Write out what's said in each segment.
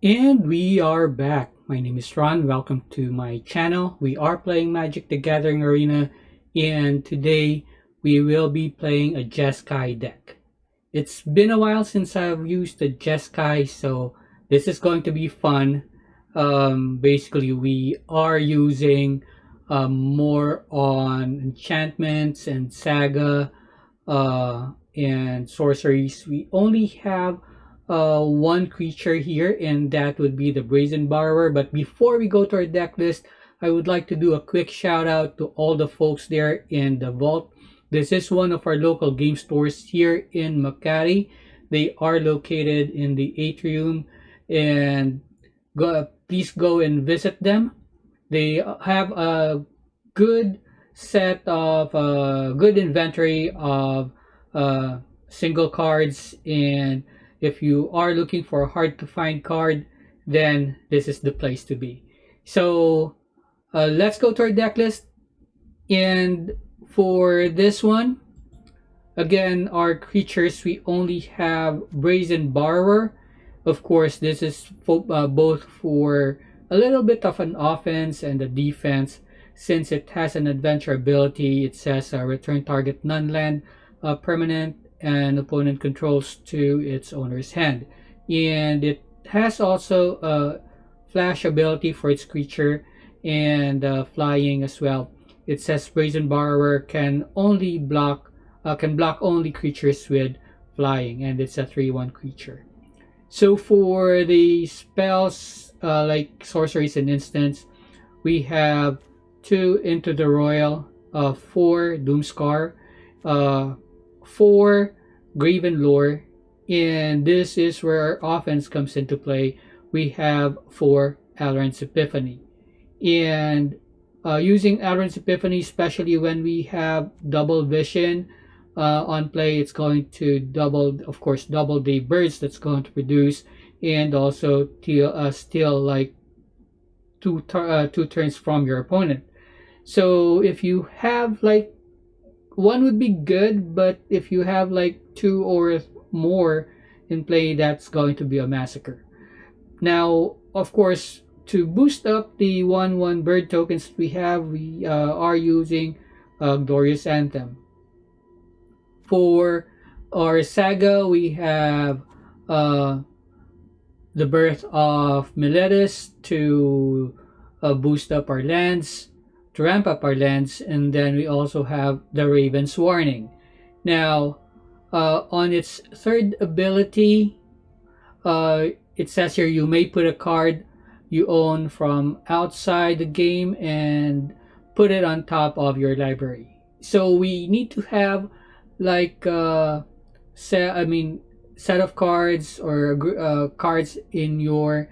And we are back. My name is Ron. Welcome to my channel. We are playing Magic the Gathering Arena, and today we will be playing a Jeskai deck. It's been a while since I've used the Jeskai, so this is going to be fun. Basically, we are using more on enchantments and saga and sorceries. We only have one creature here, and that would be the Brazen Borrower. But before we go to our deck list, I would like to do a quick shout out to all the folks there in the vault. This is one of our local game stores here in Makati. They are located in the atrium, and please go and visit them. They have a good set of good inventory of single cards, and if you are looking for a hard to find card, then this is the place to be. So let's go to our deck list. And for this one, again, our creatures, we only have Brazen Borrower. Of course, this is both for a little bit of an offense and a defense. Since it has an adventure ability, it says return target non-land permanent and opponent controls to its owner's hand. And it has also a flash ability for its creature and flying as well. It says Brazen Borrower can block only creatures with flying, and it's a 3/1 creature. So for the spells like sorceries and instants, we have 2 Into the Royal, 4 Doomscar, 4 Graven Lore, and this is where our offense comes into play. We have 4 Alrund's Epiphany. And using Alrund's Epiphany, especially when we have double vision on play, it's going to double the birds that's going to produce, and also steal like two turns from your opponent. So if you have like one would be good, but if you have like 2 or more in play, that's going to be a massacre. Now, of course, to boost up the 1/1 bird tokens we are using Glorious Anthem. For our saga, we have the Birth of Meletis to boost up our lands, to ramp up our lands, and then we also have the Raven's Warning. Now, on its third ability, it says here you may put a card you own from outside the game and put it on top of your library. So we need to have like set of cards or cards in your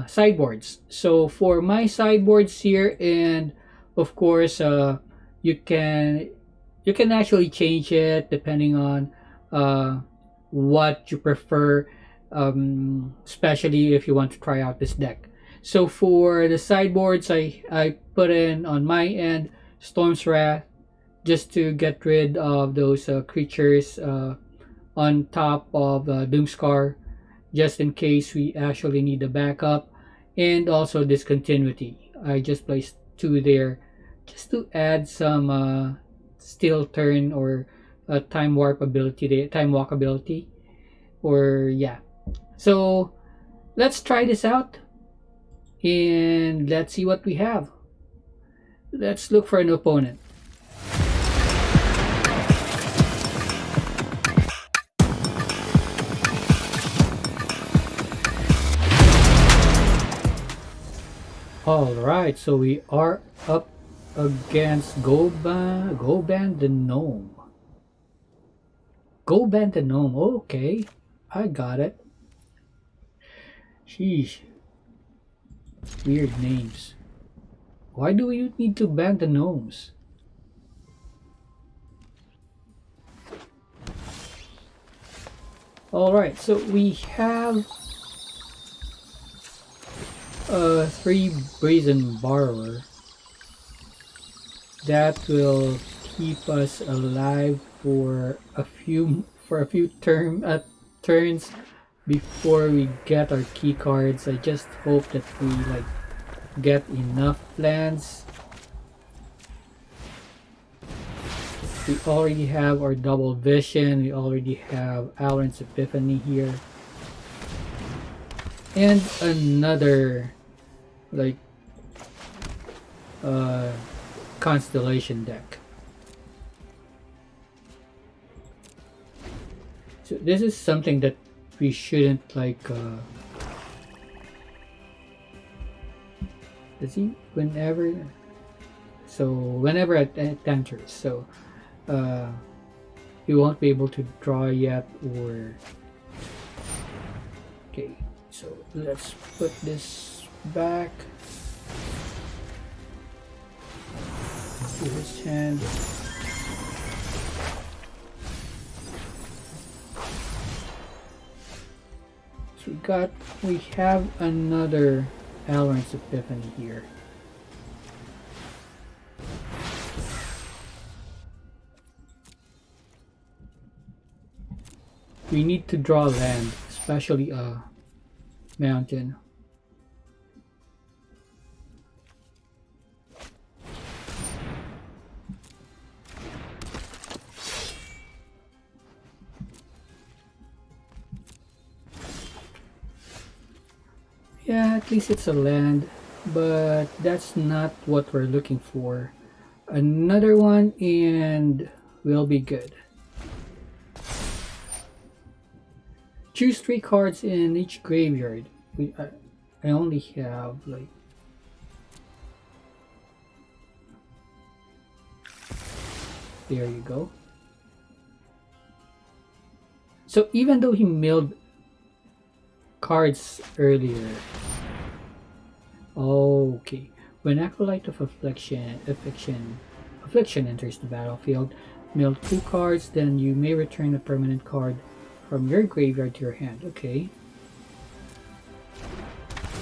sideboards. So for my sideboards here, and of course you can actually change it depending on what you prefer, especially if you want to try out this deck. So for the sideboards, I put in on my end Storm's Wrath, just to get rid of those creatures on top of Doomscar, just in case we actually need a backup, and also Discontinuity. I just placed 2 there just to add some Steal Turn or Time Warp ability, Time Walk ability, or yeah. So let's try this out and let's see what we have. Let's look for an opponent. Alright, so we are up against Goban the Gnome. Goban the Gnome, okay. I got it. Sheesh. Weird names. Why do you need to ban the gnomes? Alright, so we have 3 Brazen Borrower. That will keep us alive for a few turns before we get our key cards, I just hope that we like get enough lands. We already have our double vision, we already have Alan's Epiphany here. And another like constellation deck. So this is something that we shouldn't like let's see, whenever it enters, so you won't be able to draw yet, or okay, so let's put this back to his hand. So we have another Alan's Epiphany here. We need to draw land, especially a mountain. Yeah, at least it's a land, but that's not what we're looking for. Another one and we'll be good. Choose 3 cards in each graveyard. I only have like there you go. So even though he milled cards earlier, okay. When Acolyte of Affliction enters the battlefield, mill 2 cards, then you may return a permanent card from your graveyard to your hand. Okay.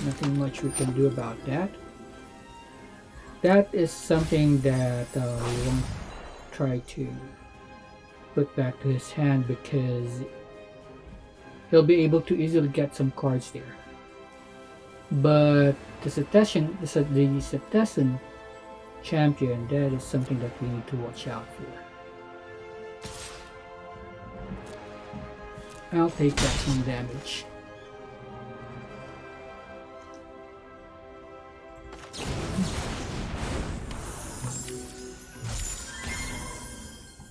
Nothing much we can do about that. That is something that we won't try to put back to his hand because he'll be able to easily get some cards there. But the Cetacean champion, that is something that we need to watch out for. I'll take that some damage.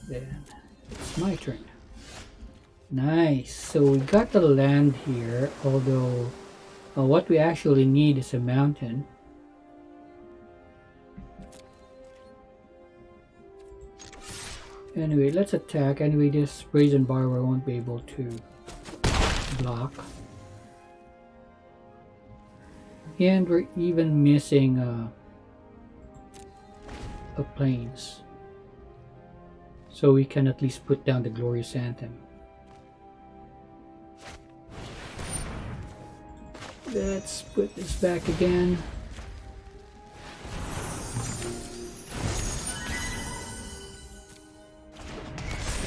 Then it's my turn. Nice. So we got the land here, although what we actually need is a mountain. Anyway, let's attack. Anyway, this Brazen Borrower won't be able to block. And we're even missing a plains. So we can at least put down the Glorious Anthem. Let's put this back again.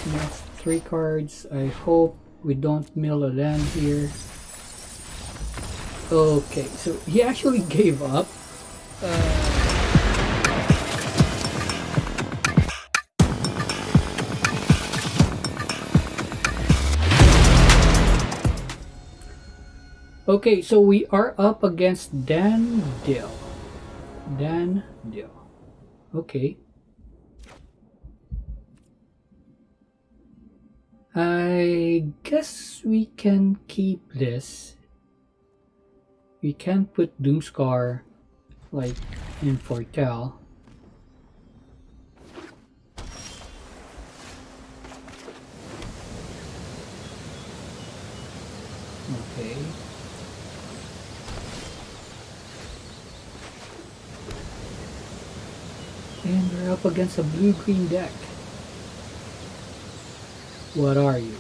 That's 3 cards. I hope we don't mill a land here. Okay, so he actually gave up. Okay, so we are up against Dandil. Okay. I guess we can keep this. We can put Doomscar like in Foretell. Okay. And we're up against a blue-green deck. What are you?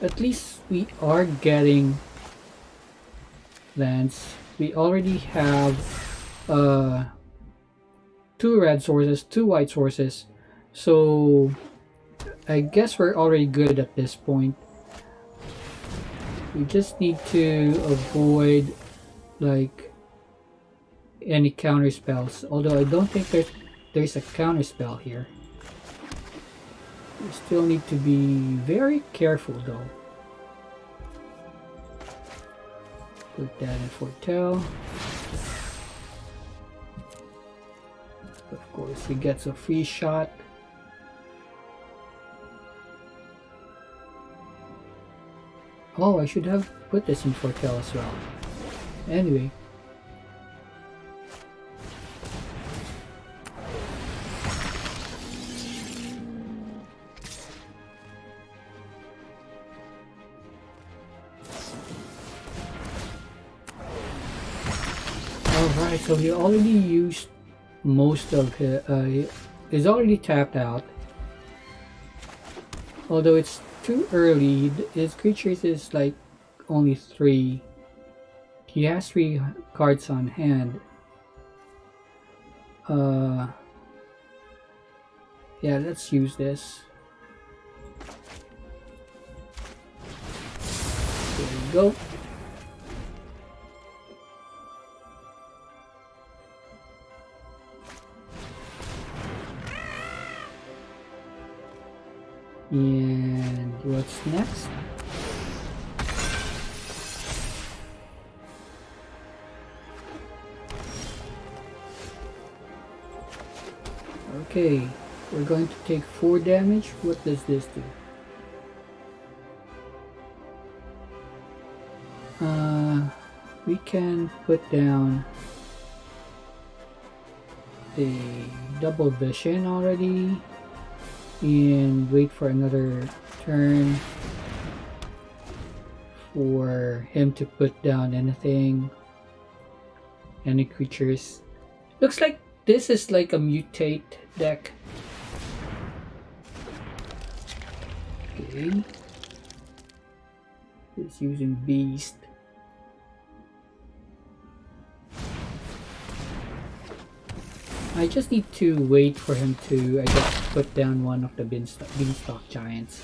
At least we are getting lands. We already have 2 red sources, 2 white sources. So I guess we're already good at this point. We just need to avoid like any counter spells. Although I don't think there's a counter spell here. We still need to be very careful though. Put that in foretell. Of course, he gets a free shot. Oh, I should have put this in foretell as well. Anyway. Alright, so he already used most of his, is already tapped out. Although it's too early, his creatures is like only 3. He has 3 cards on hand. Yeah, let's use this. There we go. And what's next? Okay, we're going to take 4 damage. What does this do? We can put down the double vision already. And wait for another turn for him to put down anything, any creatures. Looks like this is like a mutate deck. Okay, it's using beast. I just need to wait for him to, I guess, put down one of the beanstalk giants.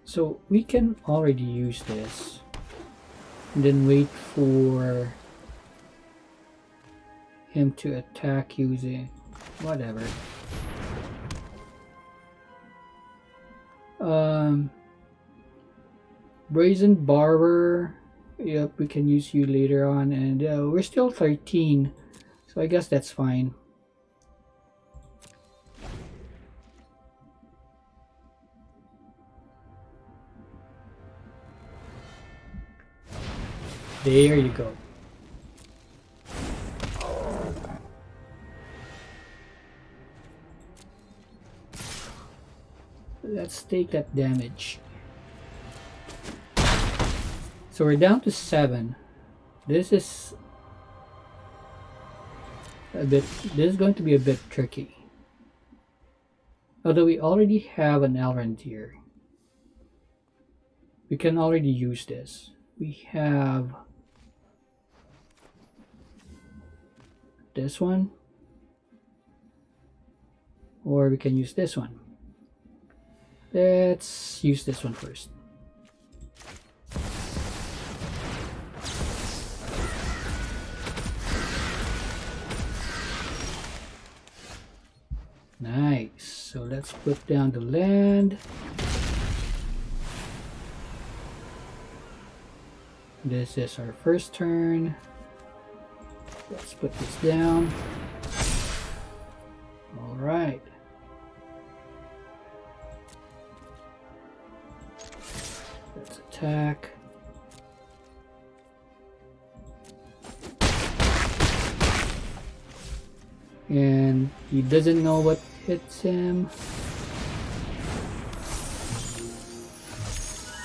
So we can already use this. And then wait for him to attack using whatever. Brazen Borrower. Yep, we can use you later on, and we're still 13, so I guess that's fine. There you go. Let's take that damage. So we're down to 7. This is going to be a bit tricky. Although we already have an Elrond here. We can already use this. We have this one. Or we can use this one. Let's use this one first. Nice. So let's put down the land. This is our first turn. Let's put this down. All right. Let's attack. And he doesn't know what hits him.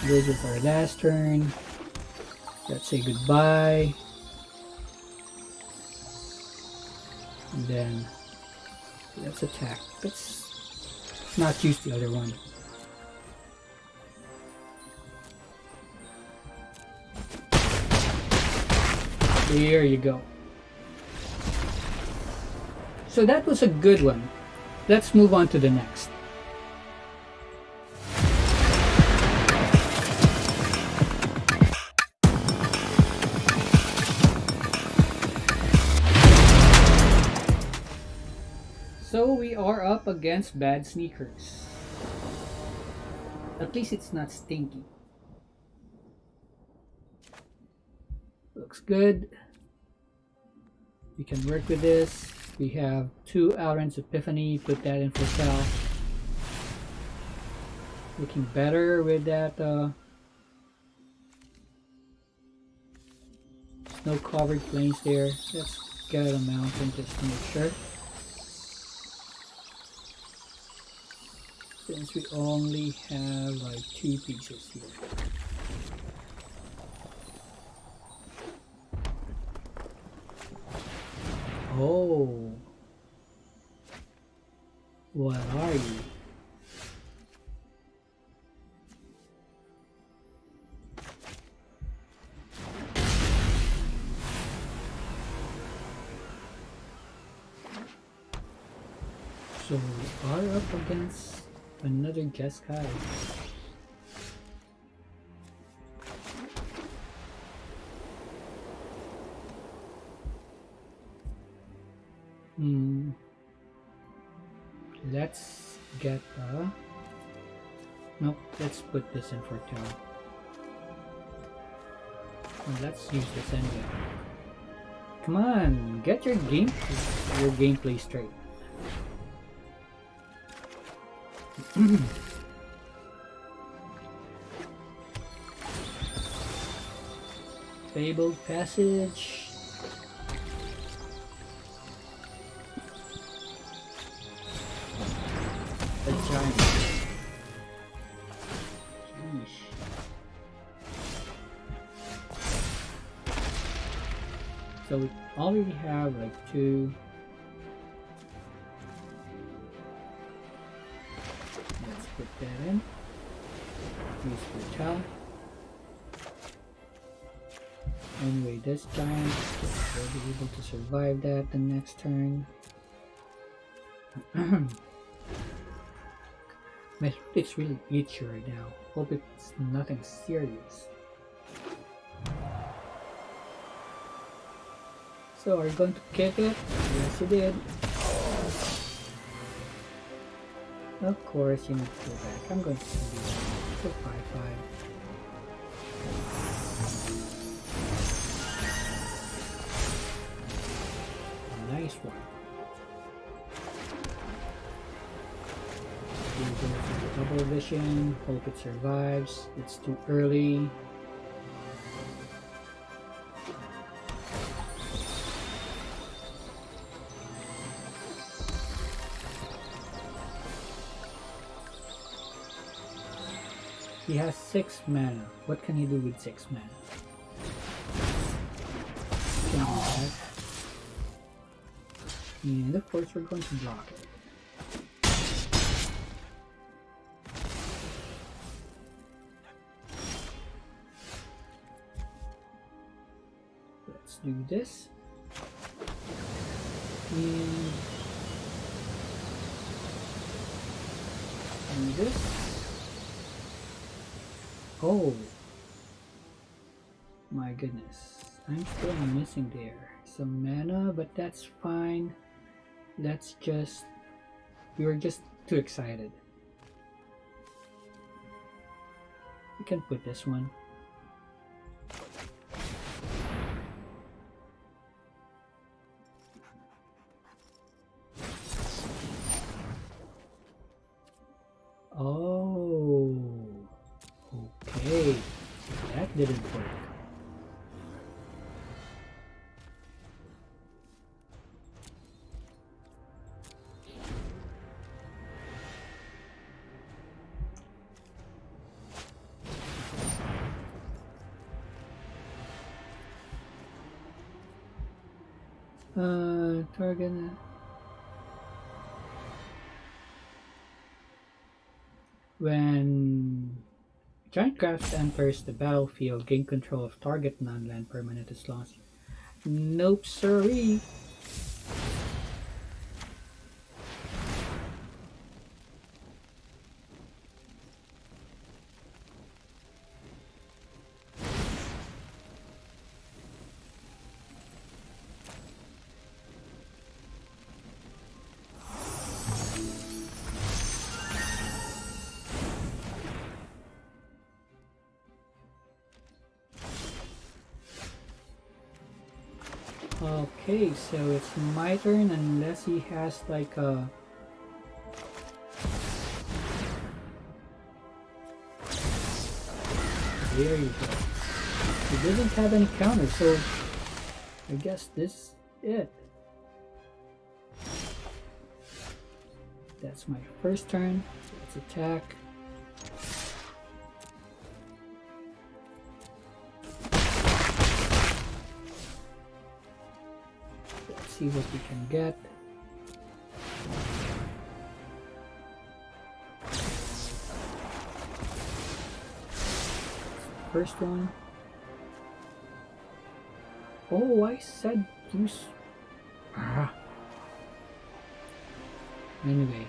This is our last turn. Let's say goodbye. And then let's attack. Let's not use the other one. There you go. So that was a good one. Let's move on to the next. So we are up against Bad Sneakers. At least it's not stinky. Looks good. We can work with this. We have 2 Alrend's Epiphany. Put that in for sale. Looking better with that snow covered plains there. Let's get a mountain just to make sure. Since we only have like 2 pieces here. Oh, what are you? So we are up against another Jeskai. Let's get nope, let's put this in for tail. And let's use this anyway. Come on, get your gameplay straight. Fabled Passage. A giant. Sheesh. So we already have like 2. Let's put that in. Use for towel. Anyway, this giant will be able to survive that the next turn. My throat is really itchy right now. Hope it's nothing serious. So are you going to kick it? Yes you did. Of course you need to go back. I'm going to do that. So 5-5. Nice one. We're going to double vision. Hope it survives. It's too early. He has 6 mana. What can he do with 6 mana? Can do that. And of course we're going to block it. Let's do this. And do this. Oh my goodness, I'm still missing there some mana, but that's fine. Let's just, we were just too excited. We can put this one. Oh, okay, that didn't work. Target. When Giant Craft enters the battlefield, gain control of target non-land permanent is lost. Nope, sorry. Okay, so it's my turn unless he has like a... There you go. He doesn't have any counter, so I guess this is it. That's my first turn. Let's attack. Let's see what we can get. First one. Oh, I said use. Anyway.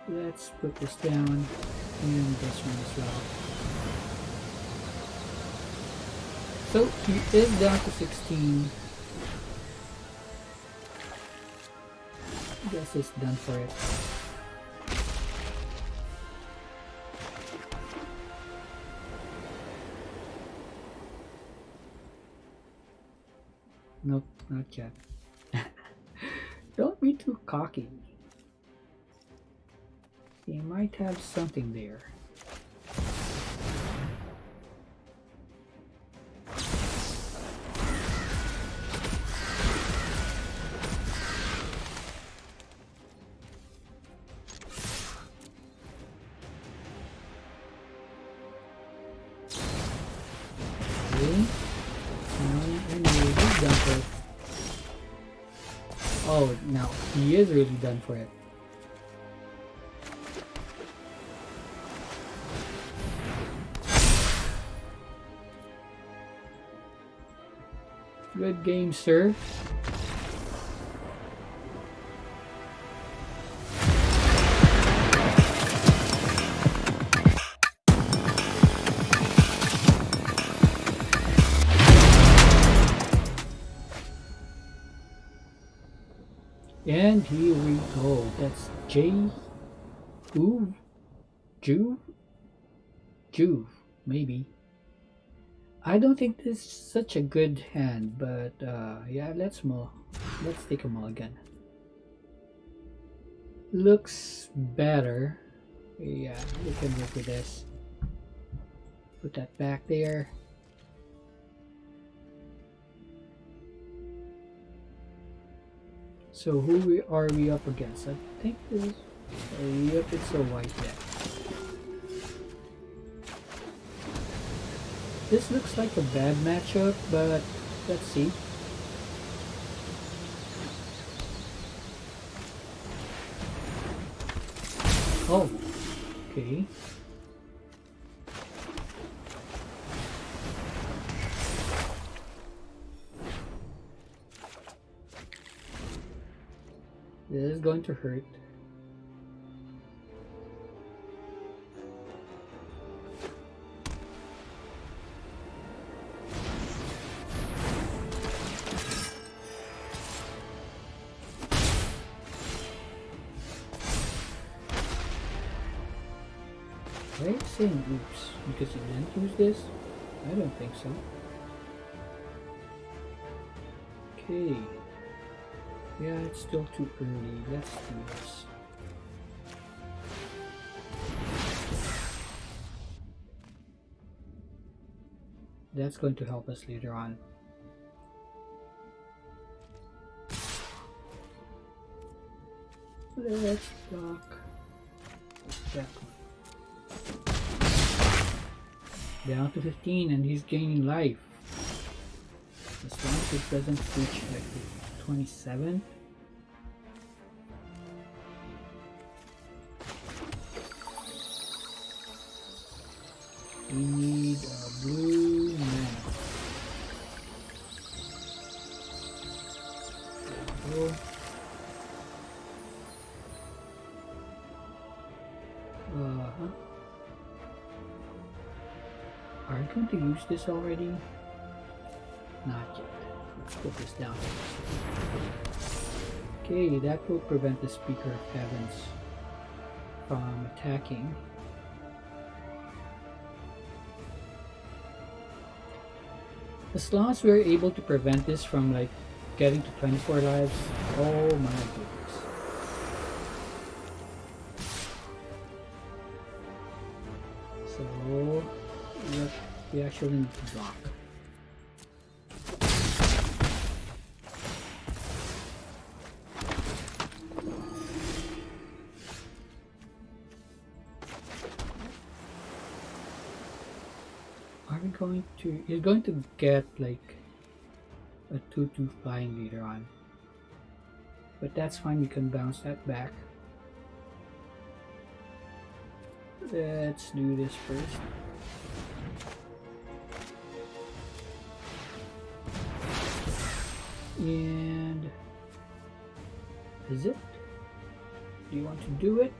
Let's put this down and this one as well. So he is down to 16. I guess it's done for it. Nope, not yet. Don't be too cocky. He might have something there. Oh, now he is really done for it. Good game, sir. And here we go. That's Juve, maybe. I don't think this is such a good hand, but yeah, let's take a mulligan. Looks better. Yeah, we can work with this. Put that back there. So who are we up against? I think this is... yep, it's a white deck. This looks like a bad matchup, but let's see. Oh, okay. This is going to hurt. Why are you saying oops? Because you didn't use this? I don't think so. Okay. Yeah, it's still too early. Let's do this. That's going to help us later on. Let's block that one. Down to 15 and he's gaining life. As long as it doesn't reach like 27. We need a blue mana. There we go. Are you going to use this already? Not yet. Let's put this down. Okay, that will prevent the Speaker of Heavens from attacking. As long as we're able to prevent this from like getting to 24 lives, oh my goodness. So we actually need to block. You're going to get like a 2-2 flying later on, but that's fine, we can bounce that back. Let's do this first. And is it? Do you want to do it?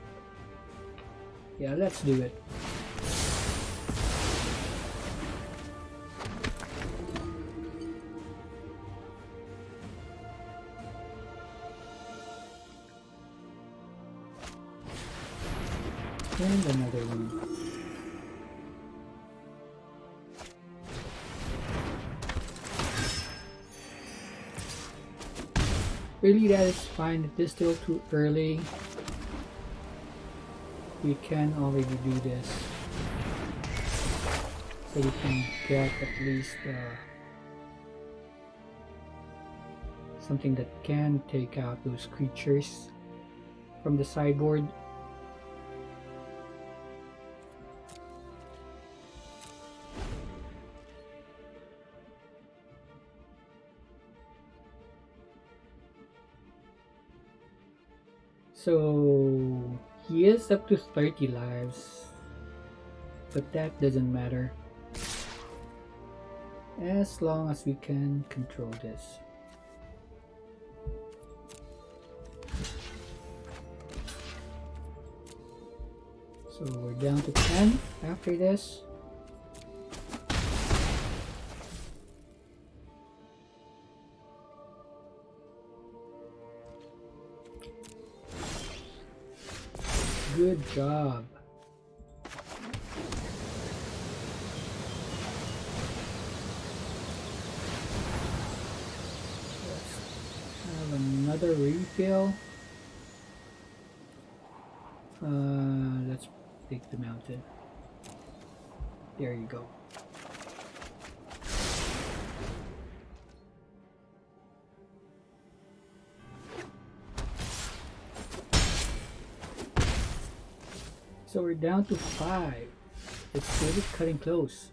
Yeah, let's do it. And another one. Really, that is fine. If it's still too early, we can already do this. So we can get at least something that can take out those creatures from the sideboard. So he is up to 30 lives, but that doesn't matter as long as we can control this. So we're down to 10 after this. Good job. Let's have another refill. Let's take the mountain. There you go. So we're down to 5. It's really cutting close.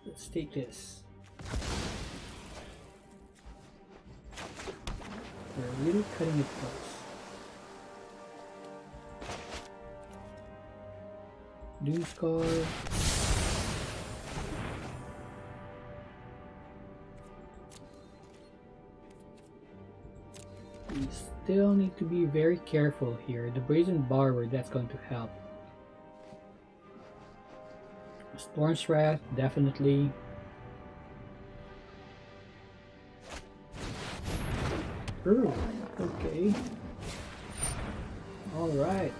Let's take this. We're really cutting it close. Doom Scar. We still need to be very careful here. The Brazen Borrower, that's going to help. Storm's Wrath, definitely. Ooh, okay. Alright.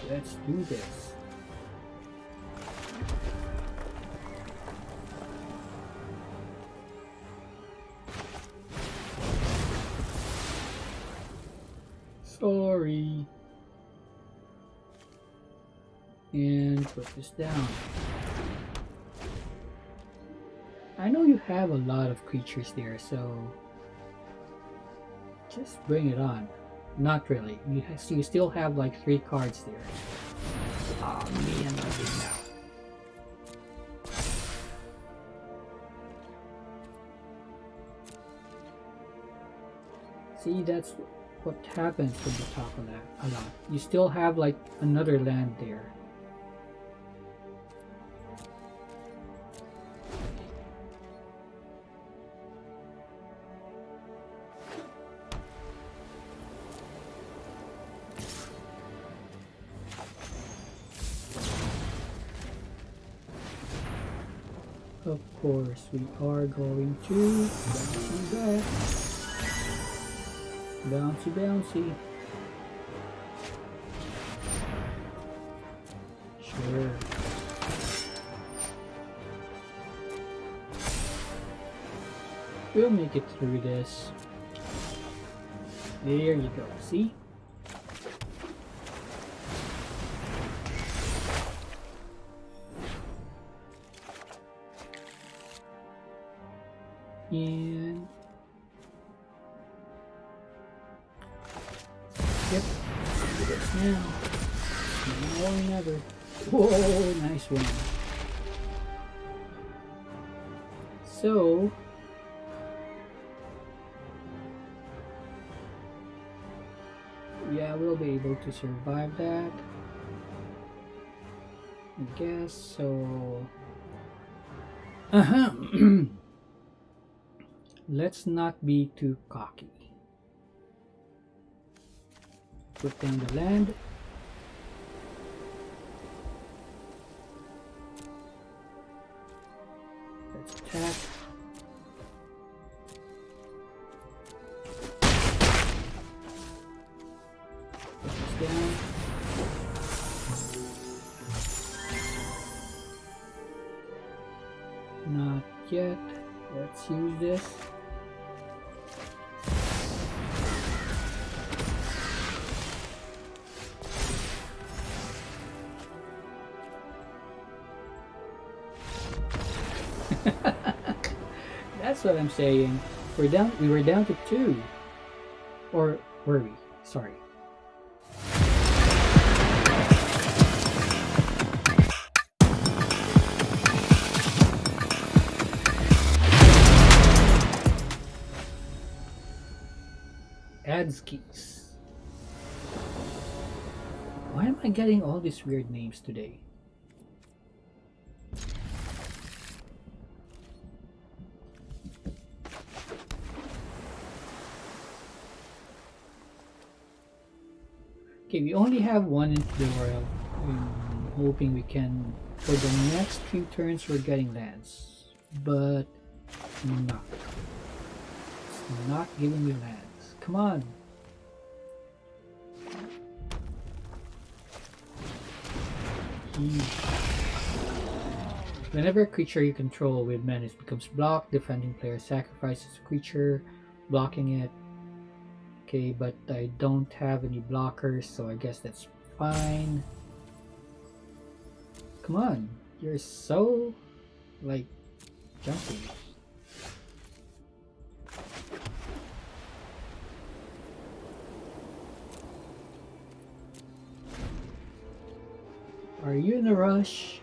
Let's do this. Sorry. And put this down. I know you have a lot of creatures there, so just bring it on. Not really. You still have like 3 cards there. Oh, me and nothing now. See, that's what happens when you talk a lot. You still have like another land there. Of course, we are going to bouncy back. Bouncy, bouncy. We'll make it through this. There you go, see? And yep, do this now. Now or never. Whoa, nice one. So yeah, we'll be able to survive that, I guess. So let's not be too cocky. Put down the land. Let's attack. Put this down. Not yet. Let's use this. That's what I'm saying. We were down to 2. Or were we? Sorry. Adds keys. Why am I getting all these weird names today? Okay, we only have one into the royal. I'm hoping we can, for the next few turns we're getting lands, but not. It's not giving me lands. Come on. Whenever a creature you control with menace becomes blocked, defending player sacrifices a creature, blocking it. Okay, but I don't have any blockers, so I guess that's fine. Come on, you're so, like, jumpy. Are you in a rush?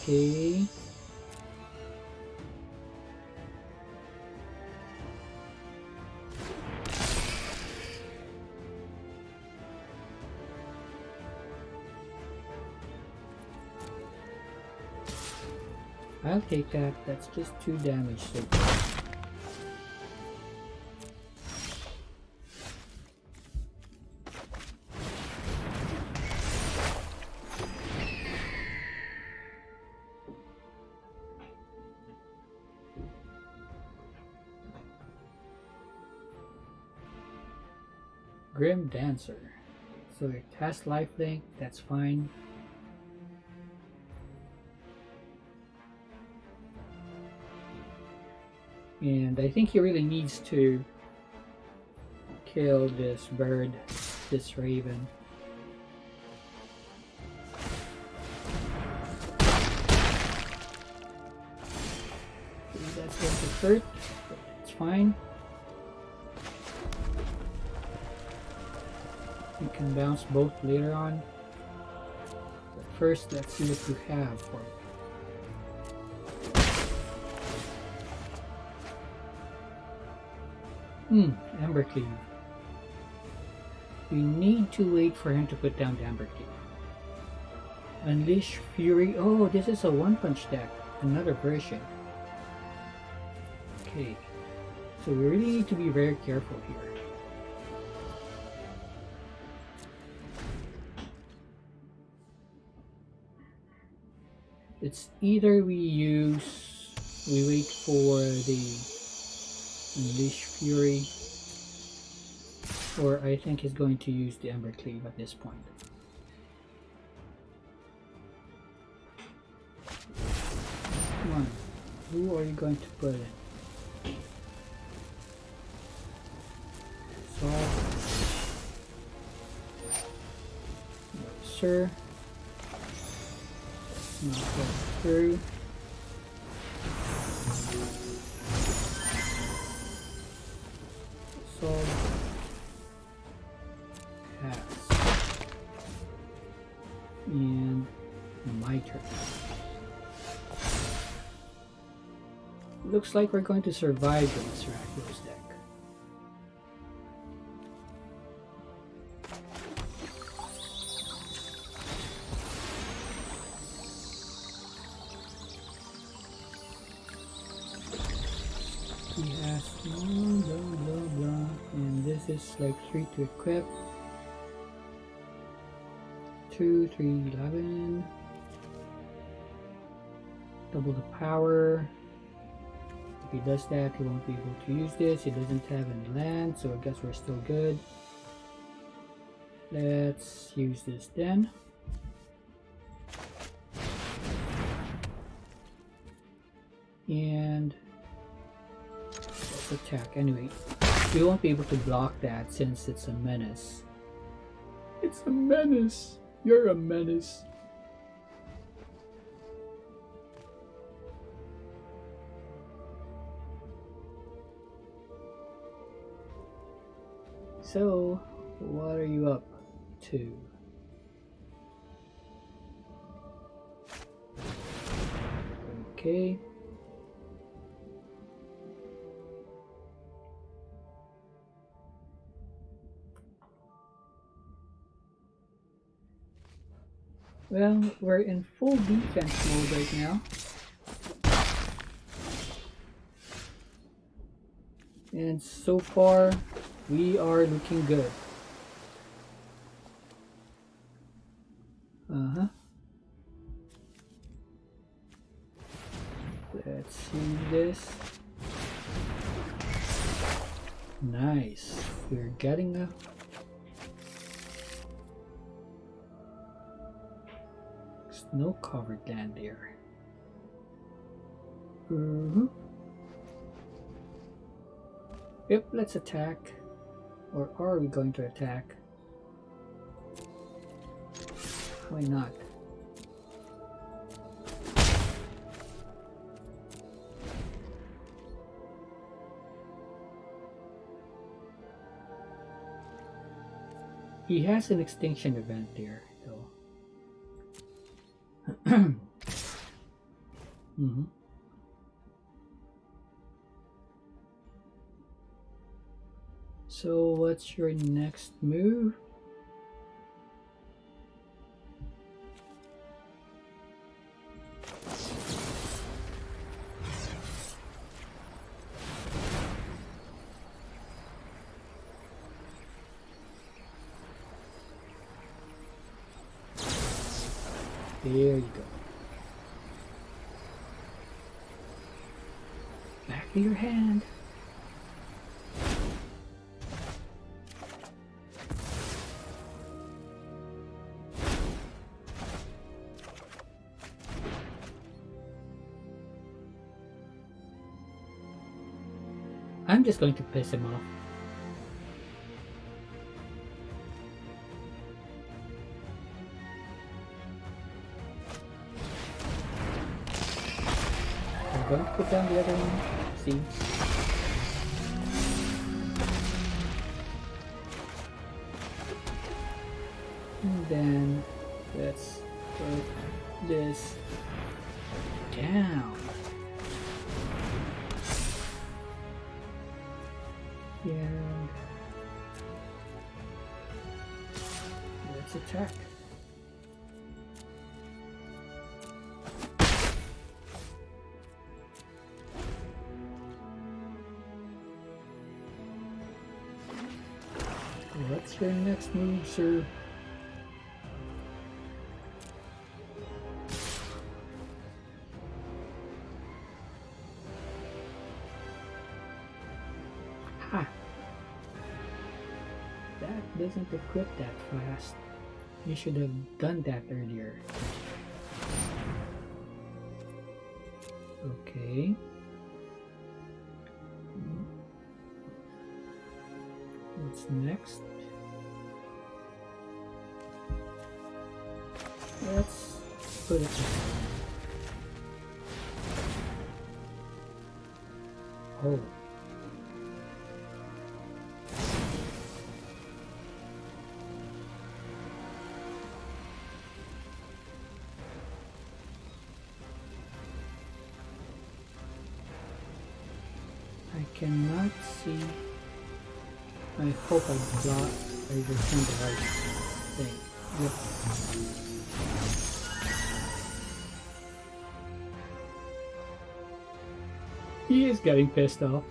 Okay. I'll take that. That's just 2 damage so far. Grim Dancer. So it has lifelink, that's fine. And I think he really needs to kill this bird, this raven. Okay, that's going to hurt, but it's fine. You can bounce both later on. But first, let's see what you have for me. Embercleave. We need to wait for him to put down the Embercleave. Unleash Fury. Oh, this is a one-punch deck. Another version. Okay. So we really need to be very careful here. It's either we wait for the Unleash Fury, or I think he's going to use the Embercleave at this point. Who are you going to put in? Salt. No, sir. Not go through. Salt. Pass. And my turn. Looks like we're going to survive this Rakdos deck. He has blah blah blah blah, and this is like 3 to equip. 2, 3, 11. Double the power. If he does that, he won't be able to use this. He doesn't have any land, so I guess we're still good. Let's use this then. And let's attack. Anyway, we won't be able to block that since it's a menace. It's a menace. You're a menace. So, what are you up to? Okay. Well, we're in full defense mode right now. And so far, we are looking good. Let's see this. Nice. We're getting a snow covered land there. Yep, let's attack. Or are we going to attack? Why not? He has an extinction event there, though. So, what's your next move? There you go. Back to your hand. I'm just going to piss him off. I'm going to put down the other one. See? And then let's put this down. And let's attack. What's your next move, sir? Ha! That doesn't equip that fast. You should have done that earlier. Okay. What's next? Let's put it this way. Oh. I cannot see. I hope I understand the right thing. Yep. He is getting pissed off.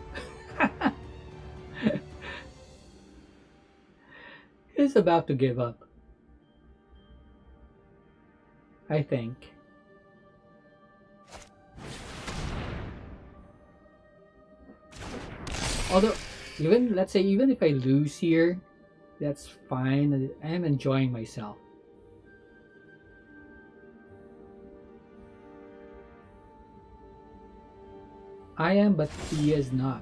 He's about to give up. I think. Although, let's say even if I lose here, that's fine. I am enjoying myself. I am, but he is not.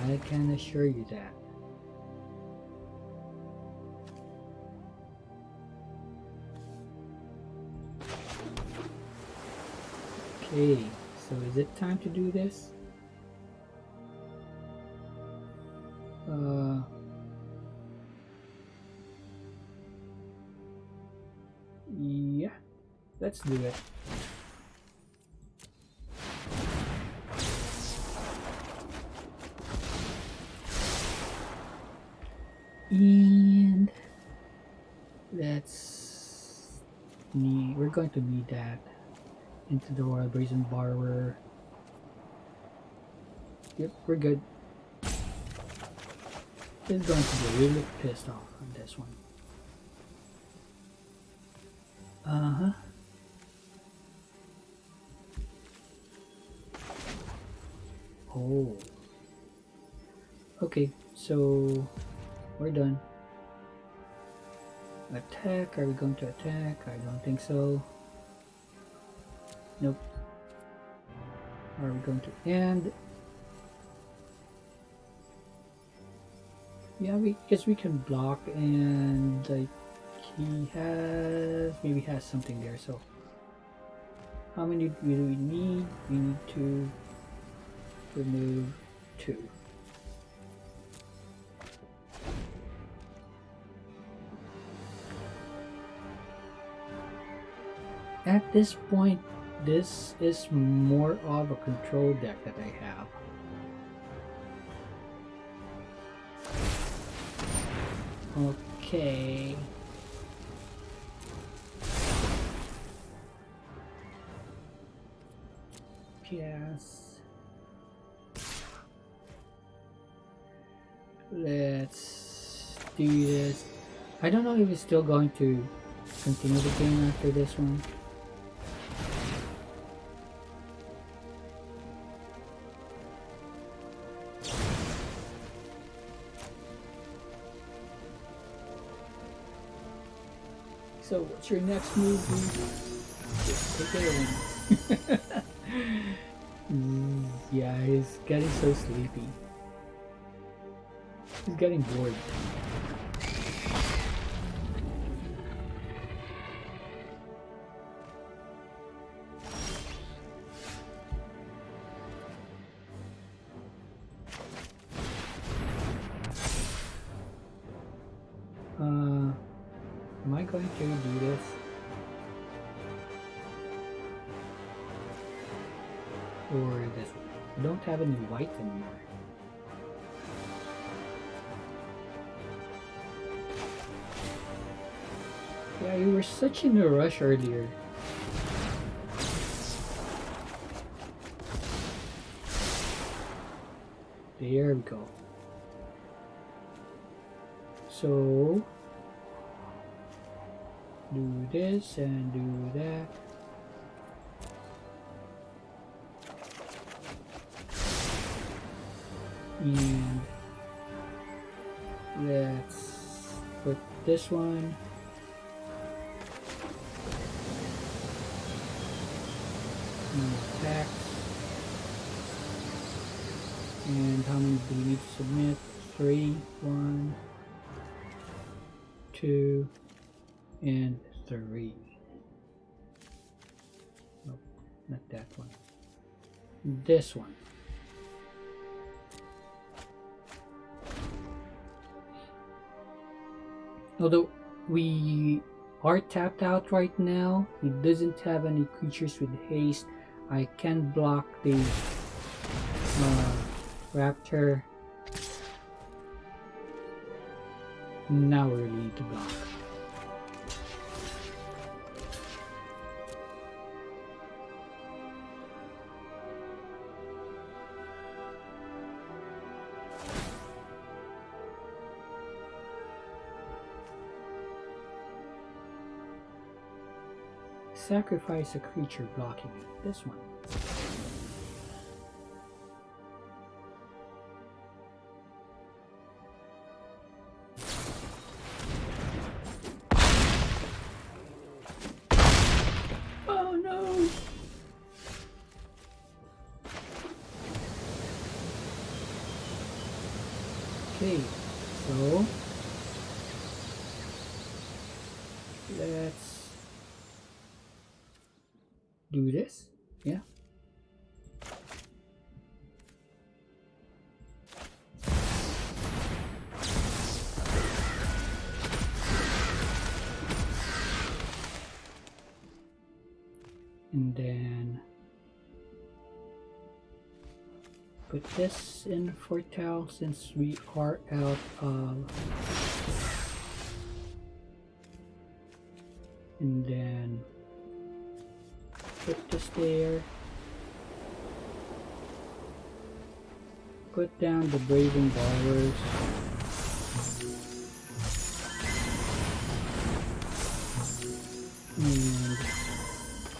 I can assure you that. Okay, so is it time to do this? Yeah, let's do it. And we're going to need that into the Royal Brazen Borrower. Yep, we're good. He's going to be really pissed off on this one. Uh-huh. Oh. Okay, so we're done. Attack, are we going to attack? I don't think so. Nope. Are we going to end? Yeah, guess we can block, and like maybe has something there. So how many do we need? We need to remove 2. At this point, this is more of a control deck that I have. Okay. Yes. Let's do this. I don't know if it's still going to continue the game after this one. So, what's your next move? Just take it in. Yeah, he's getting so sleepy. He's getting bored. Am I going to do this? Or this one? I don't have any white anymore. Yeah, you were such in a rush earlier. There we go. So do this and do that. And let's put this one. No attacks. And how many do we need to submit? 3, 1, 2, and 3. Nope, not that one. This one. Although we are tapped out right now, he doesn't have any creatures with haste. I can block the raptor. Now we really need to block. Sacrifice a creature blocking it. This one. Oh no! Okay, so let's do this. Yeah. And then put this in for Tau since we are out of, and then put this there, put down the Braving Borrowers, and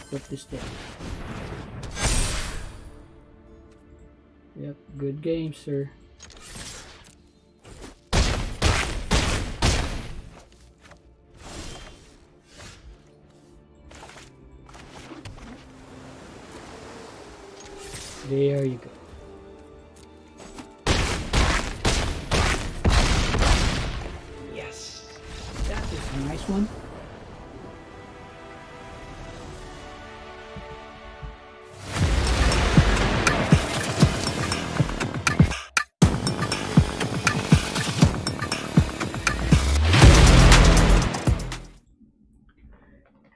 put this there. Yep, good game, sir. There you go. Yes, that is a nice one.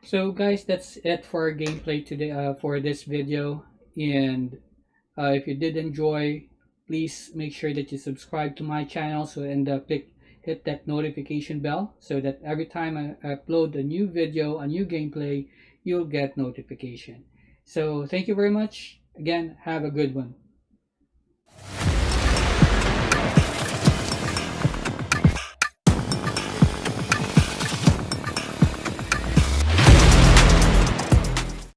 So guys, that's it for our gameplay today, for this video. And if you did enjoy, please make sure that you subscribe to my channel, and hit that notification bell so that every time I upload a new video, a new gameplay, you'll get notification. So thank you very much. Again, have a good one.